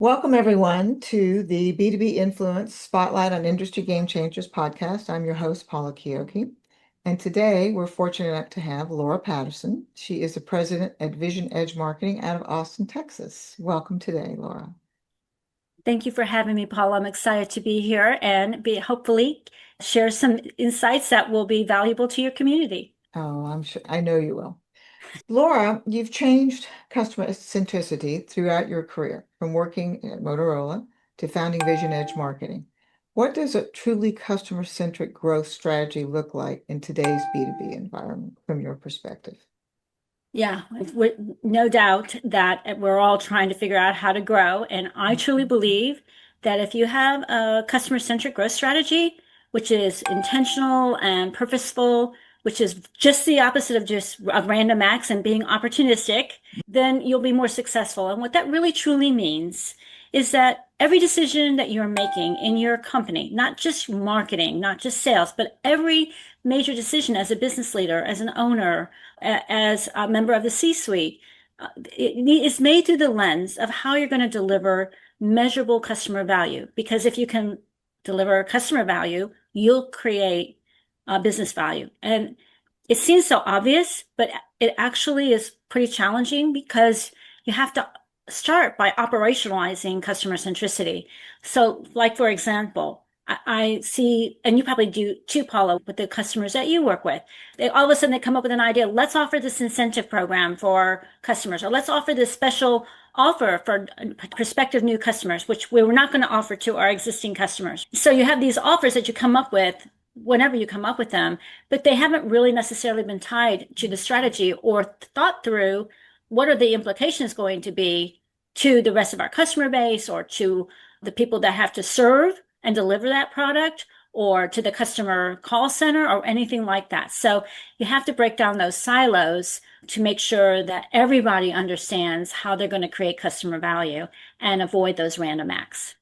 Welcome, everyone, to the B2B Influence Spotlight on Industry Game Changers podcast. I'm your host, Paula Chiocchi. And today we're fortunate enough to have Laura Patterson. She is the president at VisionEdge Marketing out of Austin, Texas. Welcome today, Laura. Thank you for having me, Paula. I'm excited to be here and hopefully share some insights that will be valuable to your community. Oh, I'm sure I know you will. Laura, you've changed customer centricity throughout your career, from working at Motorola to founding VisionEdge Marketing. What does a truly customer-centric growth strategy look like in today's B2B environment from your perspective? Yeah, no doubt that we're all trying to figure out how to grow. And I truly believe that if you have a customer-centric growth strategy, which is intentional and purposeful, which is just the opposite of just of random acts and being opportunistic, then you'll be more successful. And what that really truly means is that every decision that you're making in your company, not just marketing, not just sales, but every major decision as a business leader, as an owner, as a member of the C-suite, it is made through the lens of how you're going to deliver measurable customer value. Because if you can deliver customer value, you'll create business value. And it seems so obvious, but it actually is pretty challenging because you have to start by operationalizing customer centricity. So, like, for example, I see, and you probably do too, Paula, with the customers that you work with. All of a sudden they come up with an idea. Let's offer this incentive program for customers, or let's offer this special offer for prospective new customers, which we were not going to offer to our existing customers. So you have these offers that you come up with whenever you come up with them, but they haven't really necessarily been tied to the strategy or thought through what are the implications going to be to the rest of our customer base or to the people that have to serve and deliver that product or to the customer call center or anything like that. So you have to break down those silos to make sure that everybody understands how they're going to create customer value and avoid those random acts.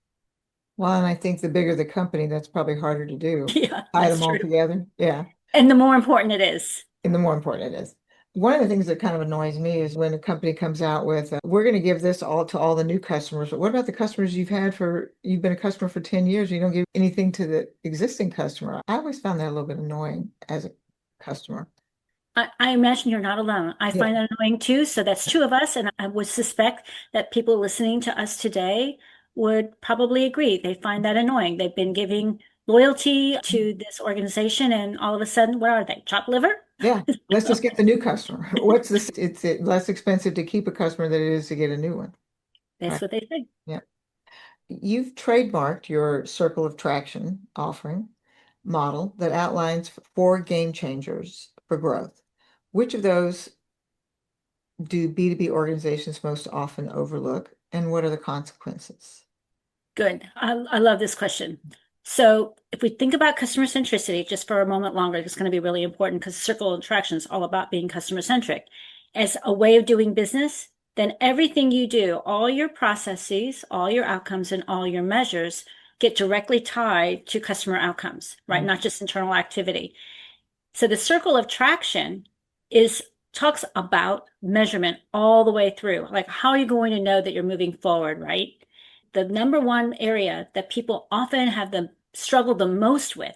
Well, and I think the bigger the company, that's probably harder to do. Yeah, Tie that's them all true. together. Yeah. And the more important it is. And the more important it is. One of the things that kind of annoys me is when a company comes out with, we're going to give this all to all the new customers. But what about the customers you've been a customer for 10 years, you don't give anything to the existing customer? I always found that a little bit annoying as a customer. I imagine you're not alone. I Yeah. find that annoying too. So that's two of us. And I would suspect that people listening to us today would probably agree. They find that annoying. They've been giving loyalty to this organization, and all of a sudden, what are they? Chopped liver? Yeah. Let's just get the new customer. What's this? It's less expensive to keep a customer than it is to get a new one. That's Right. what they think. Yeah. You've trademarked your circle of traction offering model that outlines four game changers for growth. Which of those do B2B organizations most often overlook, and what are the consequences? Good. I love this question. So if we think about customer centricity just for a moment longer, it's going to be really important because circle of attraction is all about being customer centric. As a way of doing business, then everything you do, all your processes, all your outcomes, and all your measures get directly tied to customer outcomes, right? Mhm. Not just internal activity. So the circle of traction is talks about measurement all the way through. Like, how are you going to know that you're moving forward, right? The number one area that people often have the struggle the most with,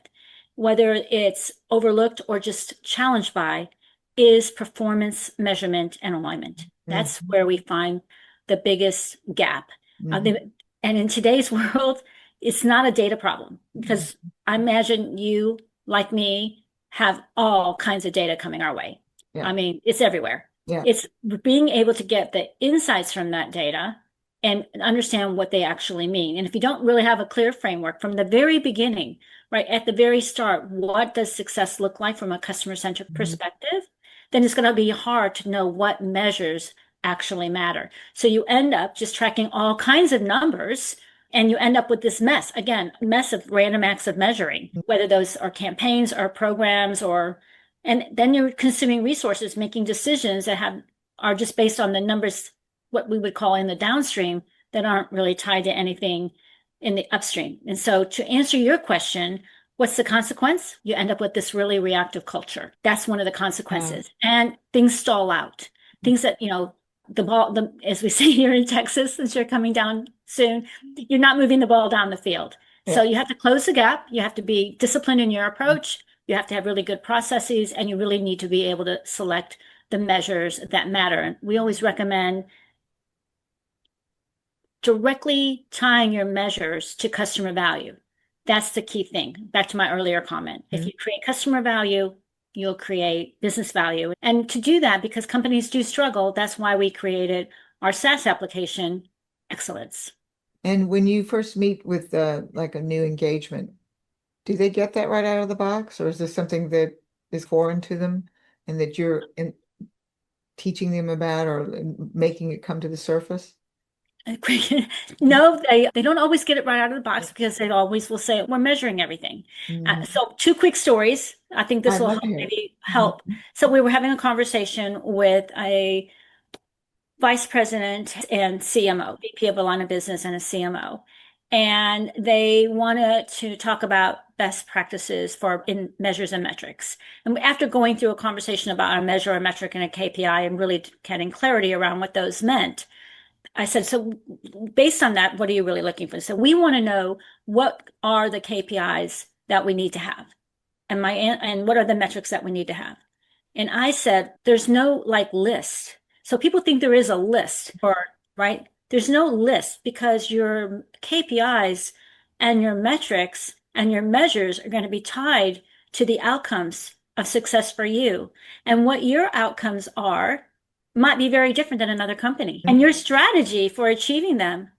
whether it's overlooked or just challenged by, is performance measurement and alignment. That's Mhm. where we find the biggest gap. Mhm. And in today's world, it's not a data problem because I imagine you, like me, have all kinds of data coming our way. Yeah. I mean, it's everywhere. Yeah. It's being able to get the insights from that data and understand what they actually mean. And if you don't really have a clear framework from the very beginning, right at the very start, what does success look like from a customer-centric Mhm. perspective? Then it's going to be hard to know what measures actually matter. So you end up just tracking all kinds of numbers and you end up with this mess. Again, mess of random acts of measuring, whether those are campaigns or programs and then you're consuming resources, making decisions that are just based on the numbers, what we would call in the downstream, that aren't really tied to anything in the upstream. And so to answer your question, what's the consequence? You end up with this really reactive culture. That's one of the Uh, consequences. And things stall out. Things that, the ball, as we say here in Texas, since you're coming down soon, you're not moving the ball down the field. So Yeah. you have to close the gap. You have to be disciplined in your approach. You have to have really good processes, and you really need to be able to select the measures that matter. And we always recommend directly tying your measures to customer value. That's the key thing. Back to my earlier comment. If you create customer value, you'll create business value. And to do that, because companies do struggle, that's why we created our SaaS application, Excellence. And when you first meet with like a new engagement, do they get that right out of the box, or is this something that is foreign to them and that you're teaching them about or making it come to the surface? No, they don't always get it right out of the box because they always will say we're measuring everything. Mhm. So two quick stories. I think this I'd will love help to hear it. maybe Mhm. help. So we were having a conversation with a vice president and CMO, VP of a line of business and a CMO. And they wanted to talk about best practices for in measures and metrics. And after going through a conversation about a measure, a metric, and a KPI and really getting clarity around what those meant, I said, so based on that, what are you really looking for? So we want to know what are the KPIs that we need to have, and what are the metrics that we need to have. And I said, there's no like list. So people think there is a list, or right? There's no list because your KPIs and your metrics and your measures are going to be tied to the outcomes of success for you. And what your outcomes are might be very different than another company. And your strategy for achieving them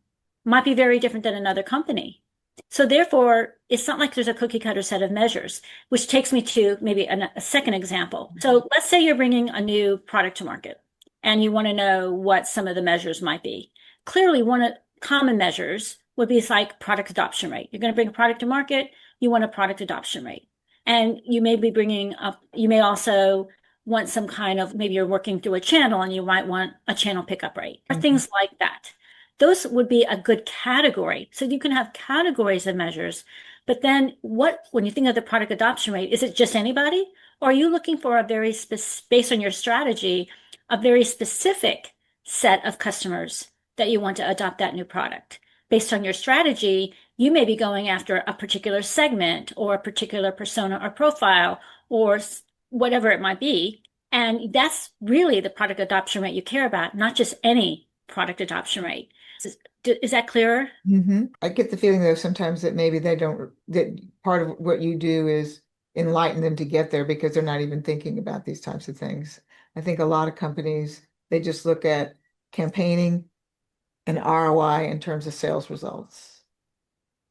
might be very different than another company. So therefore, it's not like there's a cookie cutter set of measures, which takes me to maybe a second example. So let's say you're bringing a new product to market and you want to know what some of the measures might be. Clearly, one of common measures would be like product adoption rate. You're going to bring a product to market, you want a product adoption rate. And you may be bringing up, you may also want some kind of, maybe you're working through a channel and you might want a channel pickup rate or things like that. Those would be a good category. So you can have categories of measures. But then when you think of the product adoption rate, is it just anybody? Or are you looking for a very based on your strategy, a very specific set of customers that you want to adopt that new product? Based on your strategy, you may be going after a particular segment or a particular persona or profile or whatever it might be. And that's really the product adoption rate you care about, not just any product adoption rate. Is that clearer? I get the feeling though sometimes that maybe they don't, that part of what you do is enlighten them to get there because they're not even thinking about these types of things. I think a lot of companies, they just look at campaigning and ROI in terms of sales results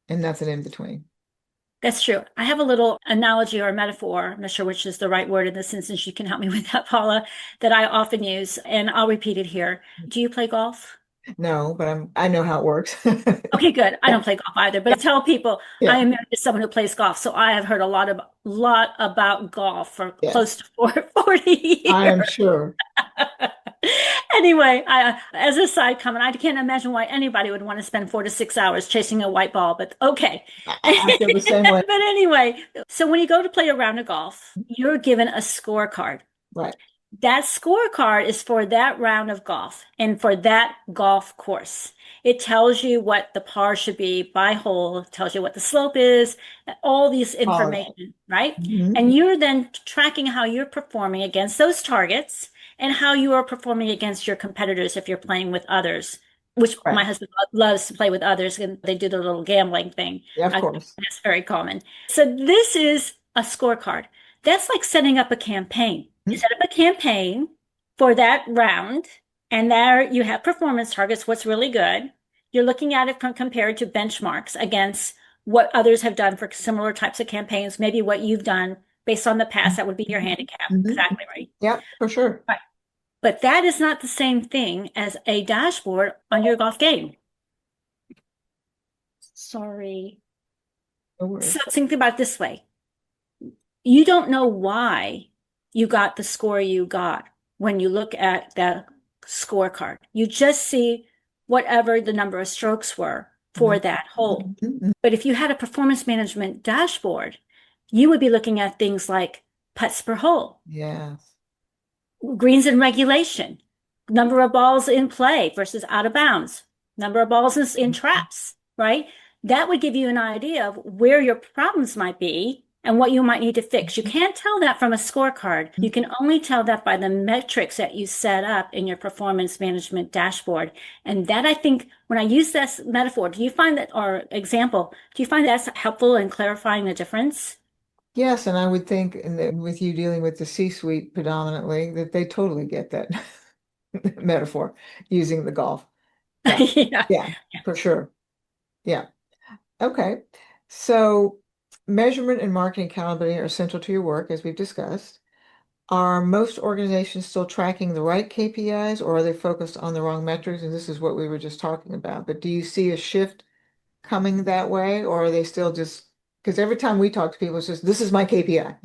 and nothing in between. That's true. I have a little analogy or metaphor. I'm not sure which is the right word in this instance. You can help me with that, Paula, that I often use, and I'll repeat it here. Do you play golf? No, but I know how it works. Okay, good. I don't play golf either, but I tell people I Yeah, am married to someone who plays golf, so I have heard a lot about golf for close yes, to 40 I am years. sure. Anyway, as a side comment, I can't imagine why anybody would want to spend 4 to 6 hours chasing a white ball, but okay. I feel the same way. But anyway, so when you go to play a round of golf, you're given a scorecard. Right. That scorecard is for that round of golf and for that golf course. It tells you what the par should be by hole, it tells you what the slope is, all these Polish. information, right? Mhm. And you're then tracking how you're performing against those targets and how you are performing against your competitors if you're playing with others, which Right. my husband loves to play with others, and they do the little gambling thing. Yeah, of course. That's very common. So this is a scorecard. That's like setting up a campaign. You Mhm. set up a campaign for that round, and there you have performance targets, what's really good. You're looking at it compared to benchmarks against what others have done for similar types of campaigns, maybe what you've done based on the past, that would be your handicap. Mhm. Exactly right. Yeah, for sure. Right. But that is not the same thing as a dashboard on your golf game. Sorry. No So worries. think about it this way. You don't know why you got the score you got when you look at that scorecard. You just see whatever the number of strokes were for Mhm. that hole. Mhm. But if you had a performance management dashboard, you would be looking at things like putts per hole, Yes. greens in regulation, number of balls in play versus out of bounds, number of balls in traps, right? That would give you an idea of where your problems might be and what you might need to fix. You can't tell that from a scorecard. You can only tell that by the metrics that you set up in your performance management dashboard. And that, I think, when I use this metaphor, do you find that, or example, do you find that's helpful in clarifying the difference? Yes, and I would think, with you dealing with the C-suite predominantly, that they totally get that metaphor using the golf. Yeah, Yeah. yeah, for sure. Yeah. Okay. So measurement and marketing accountability are central to your work, as we've discussed. Are most organizations still tracking the right KPIs, or are they focused on the wrong metrics? And this is what we were just talking about. But do you see a shift coming that way, or are they still just, because every time we talk to people, it's just, this is my KPI.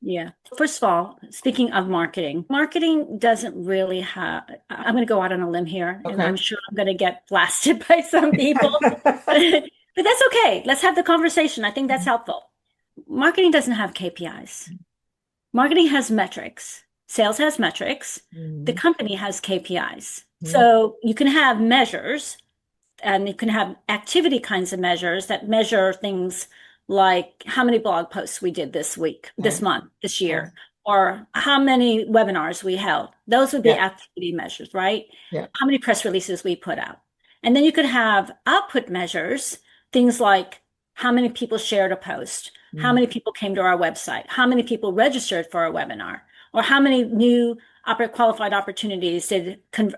Yeah. First of all, speaking of marketing, marketing doesn't really have, I'm going to go out on a limb here, and I'm Okay. sure I'm going to get blasted by some people, but that's okay. Let's have the conversation. I think that's helpful. Marketing doesn't have KPIs. Marketing has metrics. Sales has metrics. The Mhm. company has KPIs. Mhm. So you can have measures and you can have activity kinds of measures that measure things like how many blog posts we did this week, this Okay. month, this Okay. year, or how many webinars we held. Those would be Yeah. activity measures, right? Yeah. How many press releases we put out. And then you could have output measures, things like how many people shared a post, how Mhm. many people came to our website, how many people registered for a webinar, or how many new qualified opportunities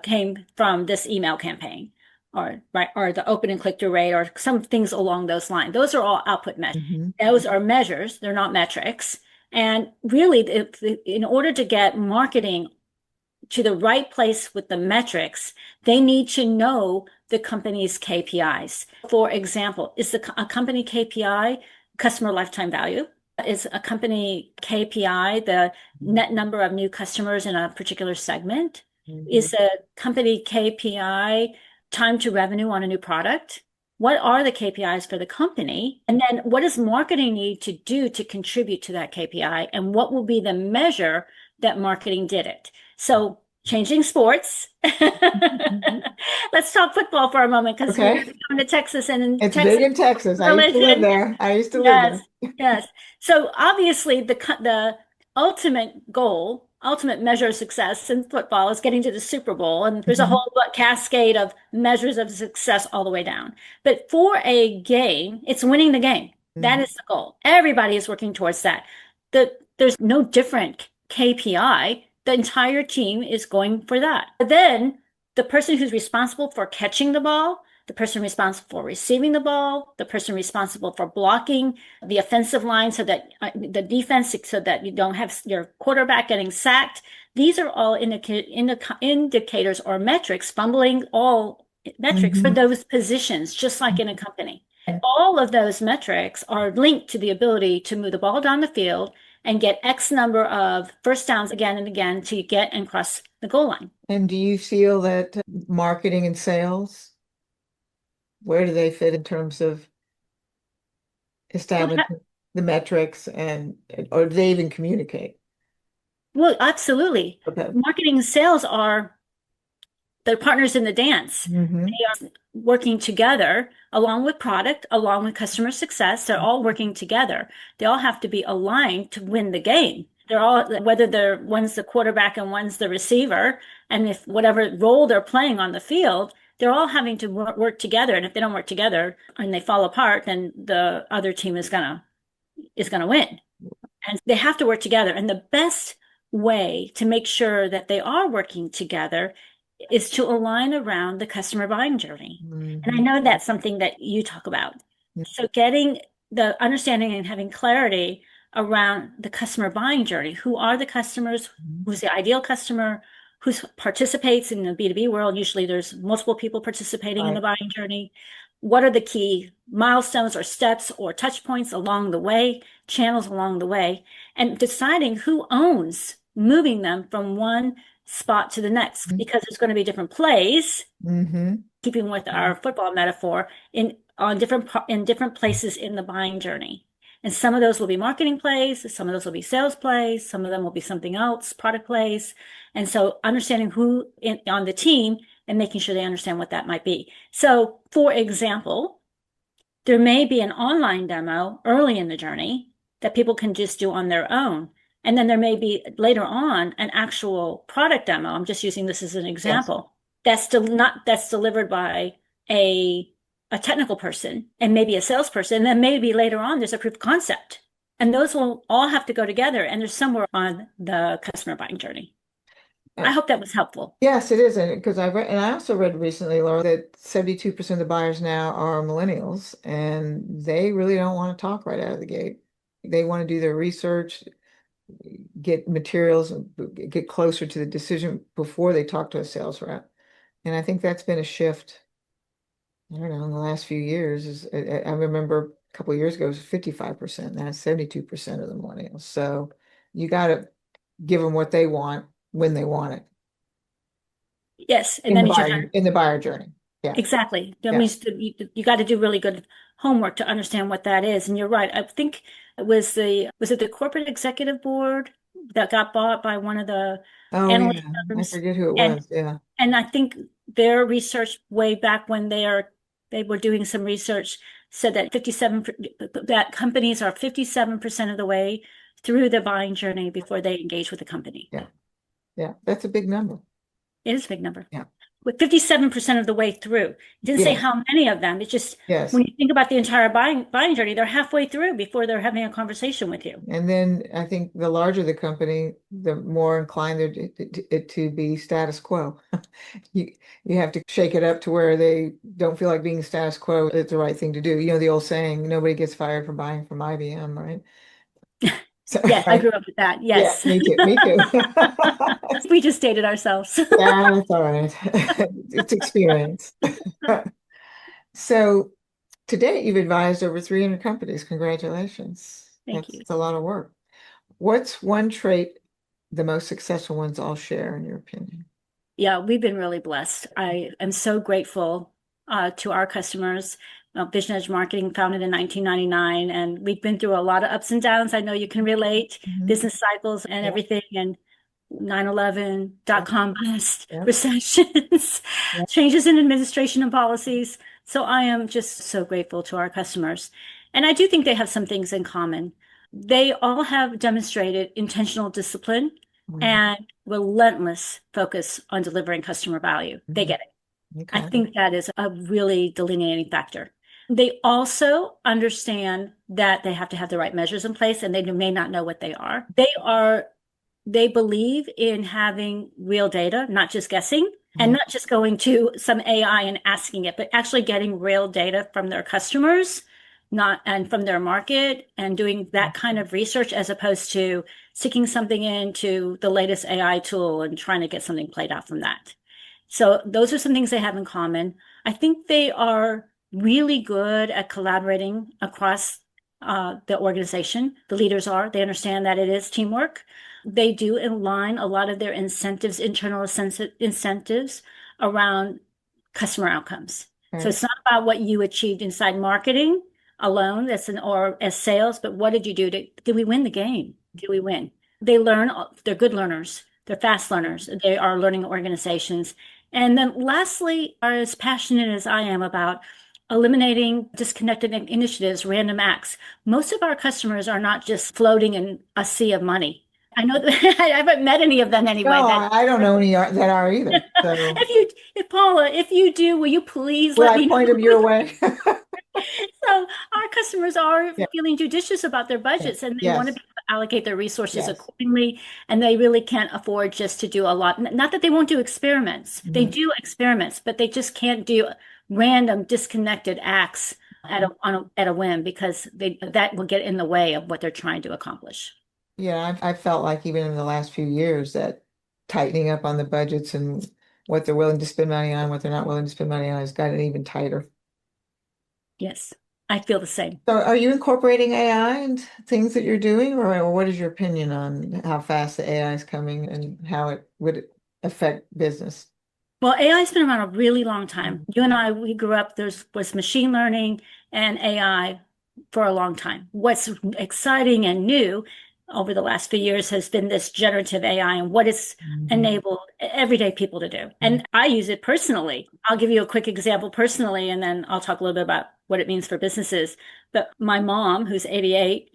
came from this email campaign, or right, or the open and click through rate, or some things along those lines. Those are all output measures. Mhm. Those are measures, they're not metrics. And really, in order to get marketing to the right place with the metrics, they need to know the company's KPIs. For example, is a company KPI customer lifetime value? Is a company KPI the net number of new customers in a particular segment? Mhm. Is a company KPI time to revenue on a new product? What are the KPIs for the company? And then what does marketing need to do to contribute to that KPI? And what will be the measure that marketing did it? So changing sports. Mhm. Let's talk football for a moment because you're Okay. coming to Texas, and in It's big Texas, in Texas. I used to live religion. there. I used to live Yes, there. yes. So obviously, the ultimate goal, ultimate measure of success in football is getting to the Super Bowl, and there's a Mhm. whole cascade of measures of success all the way down. But for a game, it's winning the game. That Mhm. is the goal. Everybody is working towards that. There's no different KPI. The entire team is going for that. But then the person who's responsible for catching the ball, the person responsible for receiving the ball, the person responsible for blocking the offensive line so that the defense, so that you don't have your quarterback getting sacked. These are all indicators or metrics, fumbling, all metrics for Mhm. those positions, just like in a company. And all of those metrics are linked to the ability to move the ball down the field and get X number of first downs again and again to get and cross the goal line. And do you feel that marketing and sales, where do they fit in terms of establishing the metrics, and or do they even communicate? Well, absolutely. Okay. Marketing and sales are the partners in the dance. Hmm. They are working together along with product, along with customer success. They're all working together. They all have to be aligned to win the game. They're all, whether one's the quarterback and one's the receiver, and if whatever role they're playing on the field, they're all having to work together. And if they don't work together and they fall apart, then the other team is gonna win. And they have to work together. And the best way to make sure that they are working together is to align around the customer buying journey. And I Hmm. know that's something that you talk about. So getting the understanding and having clarity around the customer buying journey. Who are the customers? Who's the ideal customer? Who participates in the B2B world? Usually there's multiple people participating in the Right. buying journey. What are the key milestones or steps or touch points along the way, channels along the way, and deciding who owns moving them from one spot to the next, because there's going to be different plays, Hmm. keeping with our football metaphor, in different places in the buying journey. And some of those will be marketing plays, some of those will be sales plays, some of them will be something else, product plays. And so understanding who on the team and making sure they understand what that might be. So, for example, there may be an online demo early in the journey that people can just do on their own. And then there may be later on an actual product demo. I'm just using this as an Yes. example. That's still not that's delivered by a a technical person and maybe a salesperson. And then maybe later on there's a proof of concept. And those will all have to go together and they're somewhere on the customer buying journey. Uh, I hope that was helpful. Yes, it is. Because I read, and I also read recently, Laura, that 72% of the buyers now are millennials, and they really don't want to talk right out of the gate. They want to do their research, get materials, get closer to the decision before they talk to a sales rep. And I think that's been a shift, I don't know, in the last few years. I remember a couple of years ago, it was 55%. Now it's 72% of the millennials. So you got to give them what they want when they want it Yes. And that means you in the buyer journey. Yeah. exactly. That Yeah. means that you got to do really good homework to understand what that is. And you're right. I think it was it the corporate executive board that got bought by one of the Oh analyst yeah. I firms. forget who it And was. Yeah. and I think their research way back when they were doing some research said that 57 that companies are 57% of the way through the buying journey before they engage with the company. Yeah. Yeah. That's a big number. It is a big number. Yeah. With 57% of the way through. It didn't say Yes. how many of them. It's just Yes. when you think about the entire buying journey, they're halfway through before they're having a conversation with you. And then I think the larger the company, the more inclined they're to be status quo. You you have to shake it up to where they don't feel like being status quo is the right thing to do. You know the old saying, nobody gets fired for buying from IBM, right? So, Yes, I right. grew up with that. Yeah, Yes. me too. Me too. We just dated ourselves. Yeah, that's all right. It's experience. So to date, you've advised over 300 companies. Congratulations. Thank you. That's a lot of work. What's one trait the most successful ones all share, in your opinion? Yeah, we've been really blessed. I am so grateful to our customers. VisionEdge Marketing founded in 1999, and we've been through a lot of ups and downs. I know you can relate, Mhm. business cycles and Yeah, everything, and 9/11, yeah, dot-com bust, yeah, recessions, yeah. changes in administration and policies. So I am just so grateful to our customers. And I do think they have some things in common. They all have demonstrated intentional discipline Mhm. and relentless focus on delivering customer value. They Mhm. get it. I Okay. think that is a really delineating factor. They also understand that they have to have the right measures in place and they may not know what they are. They believe in having real data, not just guessing, and Mhm. not just going to some AI and asking it, but actually getting real data from their customers, not and from their market, and doing that kind of research as opposed to sticking something into the latest AI tool and trying to get something played out from that. So those are some things they have in common. I think they are really good at collaborating across the organization. The leaders are. They understand that it is teamwork. They do align a lot of their incentives, internal incentives around customer outcomes. So Okay. it's not about what you achieved inside marketing alone, or as sales, but what did you do did we win the game? Did we win? They learn, they're good learners, they're fast learners, they are learning organizations. And then lastly, are as passionate as I am about eliminating disconnected initiatives, random acts. Most of our customers are not just floating in a sea of money. I know that I haven't met any of them anyway No, that I don't know any that are either. So if Paula, if you do, will you please will let I me know? point them your way? So our customers are Yeah. feeling judicious about their Yeah. budgets and they want to Yes. be able to allocate their resources Yes. accordingly. And they really can't afford just to do a lot. Not that they won't do experiments. They Mhm. do experiments, but they just can't do random disconnected acts at a whim because that will get in the way of what they're trying to accomplish. Yeah, I felt like even in the last few years that tightening up on the budgets and what they're willing to spend money on, what they're not willing to spend money on has gotten even tighter. Yes, I feel the same. So are you incorporating AI and things that you're doing, or what is your opinion on how fast the AI is coming and how it would affect business? Well, AI's been around a really long time. Mhm. You and I, we grew up, was machine learning and AI for a long time. What's exciting and new over the last few years has been this generative AI and what it's Mhm. enabled everyday people to do. And I use it personally. I'll give you a quick example personally, and then I'll talk a little bit about what it means for businesses. But my mom, who's 88,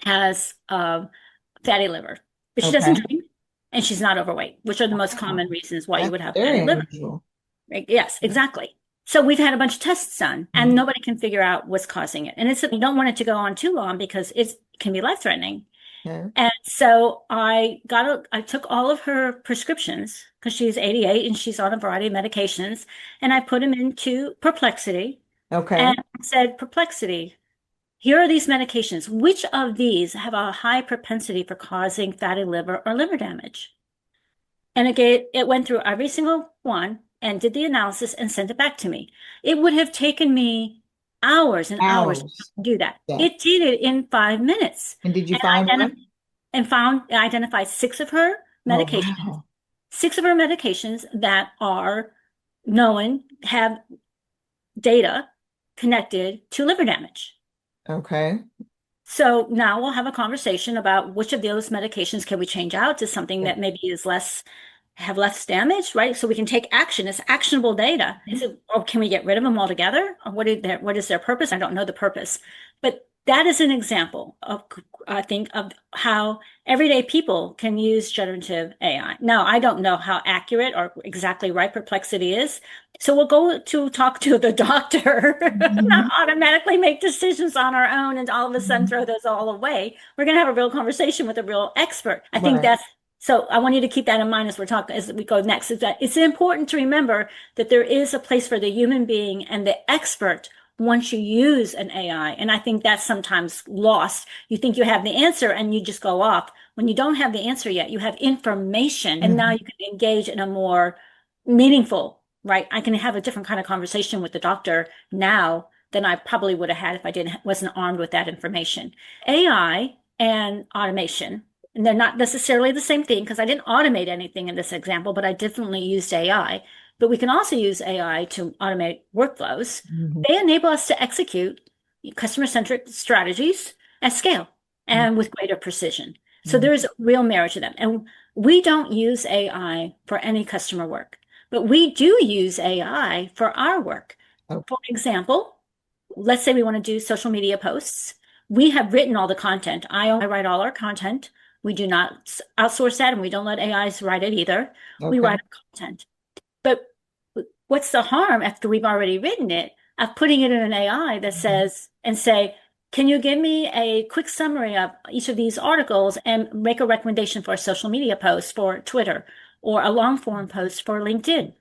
has fatty liver, but she doesn't Okay. drink and she's not overweight, which are the most Wow. common reasons why you That's would have very fatty liver. unusual. Right? Yes, exactly. So we've had a bunch of tests done and Mhm. nobody can figure out what's causing it. And you don't want it to go on too long because it can be life-threatening. Okay. And so I took all of her prescriptions because she's 88 and she's on a variety of medications, and I put them into Perplexity Okay. and said, Perplexity, here are these medications. Which of these have a high propensity for causing fatty liver or liver damage? And it went through every single one and did the analysis and sent it back to me. It would have taken me hours and hours Hours. to do that. Yeah. It did it in 5 minutes. And did you And find identi one? and found identified Oh, wow. six of her medications that are known have data connected to liver damage. Okay. So now we'll have a conversation about which of those medications can we change out to something Yeah. that maybe have less damage, right? So we can take action. It's actionable data. Is it, or can we get rid of them altogether? Or what is their purpose? I don't know the purpose, but that is an example of, I think, of how everyday people can use generative AI. Now, I don't know how accurate or exactly right Perplexity is. So we'll go to talk to the doctor, not Mhm. automatically make decisions on our own and all of a sudden Mhm. throw those all away. We're going to have a real conversation with a real expert. I think Right. that's so I want you to keep that in mind as we're talking, as we go next, is that it's important to remember that there is a place for the human being and the expert once you use an AI. And I think that's sometimes lost. You think you have the answer and you just go off. When you don't have the answer yet, you have information and now you Mhm. can engage in a more meaningful, right? I can have a different kind of conversation with the doctor now than I probably would have had if I wasn't armed with that information. AI and automation, and they're not necessarily the same thing because I didn't automate anything in this example, but I definitely used AI. But we can also use AI to automate workflows. Mhm. They enable us to execute customer-centric strategies at scale and with greater precision. So Mhm. there's real merit to them. And we don't use AI for any customer work, but we do use AI for our work. Okay. For example, let's say we want to do social media posts. We have written all the content. I write all our content. We do not outsource that and we don't let AIs write it either. We Okay. write our content. But what's the harm after we've already written it of putting it in an AI that says, and say, can you give me a quick summary of each of these articles and make a recommendation for a social media post for Twitter or a long form post for LinkedIn?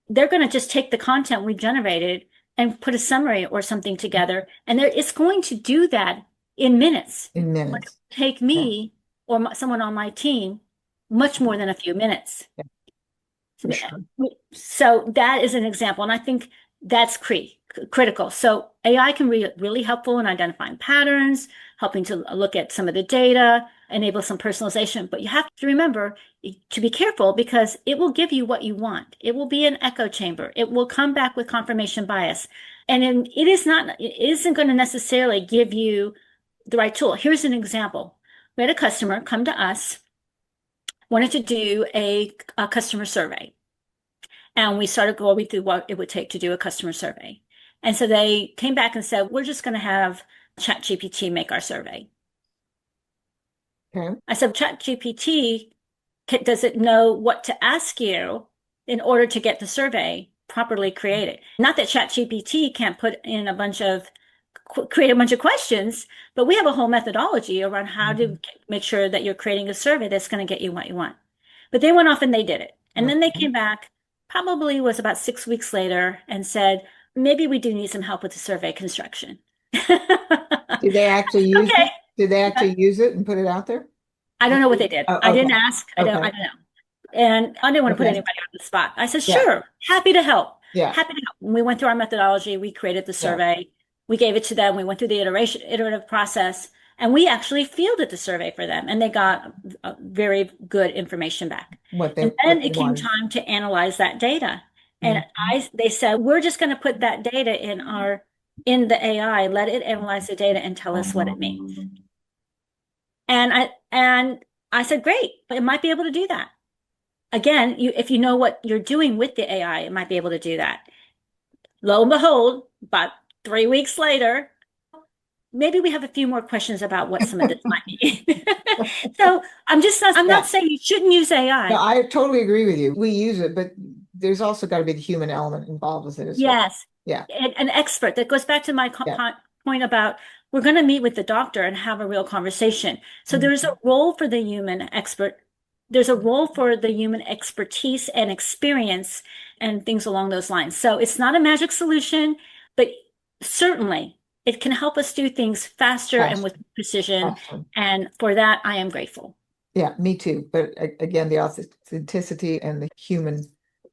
They're going to just take the content we generated and put a summary or something together. And it's going to do that in minutes. In But it minutes. will take Yeah. me or someone on my team much more than a few minutes. Yeah, for sure. So that is an example. And I think that's critical. So AI can be really helpful in identifying patterns, helping to look at some of the data, enable some personalization. But you have to remember to be careful because it will give you what you want. It will be an echo chamber. It will come back with confirmation bias. And it isn't going to necessarily give you the right tool. Here's an example. We had a customer come to us, wanted to do a customer survey. And we started going through what it would take to do a customer survey. And so they came back and said, we're just going to have ChatGPT make our survey. Okay. I said, ChatGPT, does it know what to ask you in order to get the survey properly created? Not that ChatGPT can't create a bunch of questions, but we have a whole methodology around how to Mhm. make sure that you're creating a survey that's going to get you what you want. But they went off and they did it. And then they Okay. came back, probably was about 6 weeks later, and said, maybe we do need some help with the survey construction. Did they actually use Okay. it? Did they actually use it and put it out there? I don't know what they did. I Oh, didn't okay. ask. I Okay. don't know. And I didn't want to put Okay. anybody on the spot. I said, Yeah. sure, happy to help. Yeah. Happy to help. When we went through our methodology, we created the Yeah. survey, we gave it to them, we went through the iterative process, and we actually fielded the survey for them, and they got very good information back. And then What they it came wanted. time to analyze that data. And Mhm. they said, we're just going to put that data in the AI, let it analyze the data and tell us what it means. And I said, great, but it might be able to do that. Again, if you know what you're doing with the AI, it might be able to do that. Lo and behold, about 3 weeks later, maybe we have a few more questions about what some of this might be. So I'm not Yeah. saying you shouldn't use No, AI. I totally agree with you. We use it, but there's also got to be the human element involved with it as well. Yes, Yeah. an expert. That goes back to my Yeah. point about we're going to meet with the doctor and have a real conversation. So there's Mhm. a role for the human expert. There's a role for the human expertise and experience and things along those lines. So it's not a magic solution, but certainly it can help us do things faster and with Awesome. precision. Awesome. And for that, I am grateful. Yeah, me too. But again, the authenticity and the human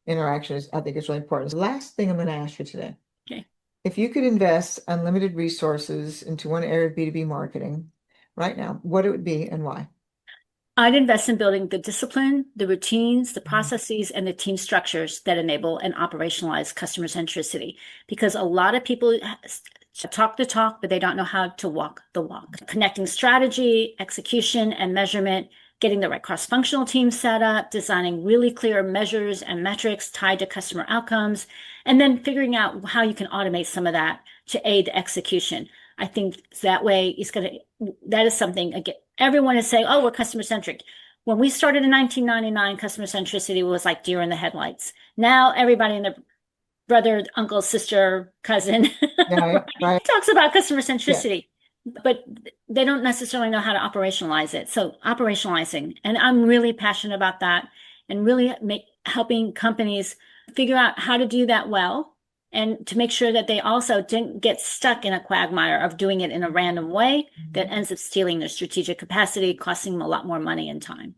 interaction is, I think, is really important. Last thing I'm going to ask you today. Okay. If you could invest unlimited resources into one area of B2B marketing right now, what it would be and why? I'd invest in building the discipline, the routines, the Mhm. processes, and the team structures that enable and operationalize customer centricity. Because a lot of people talk the talk, but they don't know how to walk the walk. Connecting strategy, execution, and measurement, getting the right cross-functional team set up, designing really clear measures and metrics tied to customer outcomes, and then figuring out how you can automate some of that to aid the execution. I think that way that is something, again, everyone is saying, oh, we're customer centric. When we started in 1999, customer centricity was like deer in the headlights. Now everybody and their brother, uncle, sister, cousin Yeah, right. talks about customer Yeah. centricity, but they don't necessarily know how to operationalize it. So operationalizing, and I'm really passionate about that and really helping companies figure out how to do that well and to make sure that they also didn't get stuck in a quagmire of doing it in a random way that ends up stealing their strategic capacity, costing them a lot more money and time.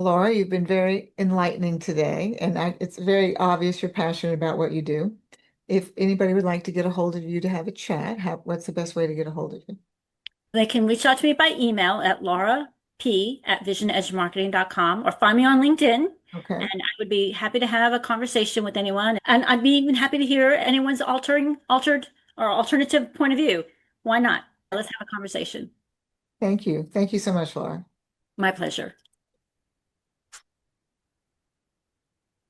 Laura, you've been very enlightening today, and it's very obvious you're passionate about what you do. If anybody would like to get a hold of you to have a chat, what's the best way to get a hold of you? They can reach out to me by email at laurap@visionedgemarketing.com or find me on LinkedIn. Okay. And I would be happy to have a conversation with anyone. And I'd be even happy to hear anyone's altered or alternative point of view. Why not? Let's have a conversation. Thank you. Thank you so much, Laura. My pleasure.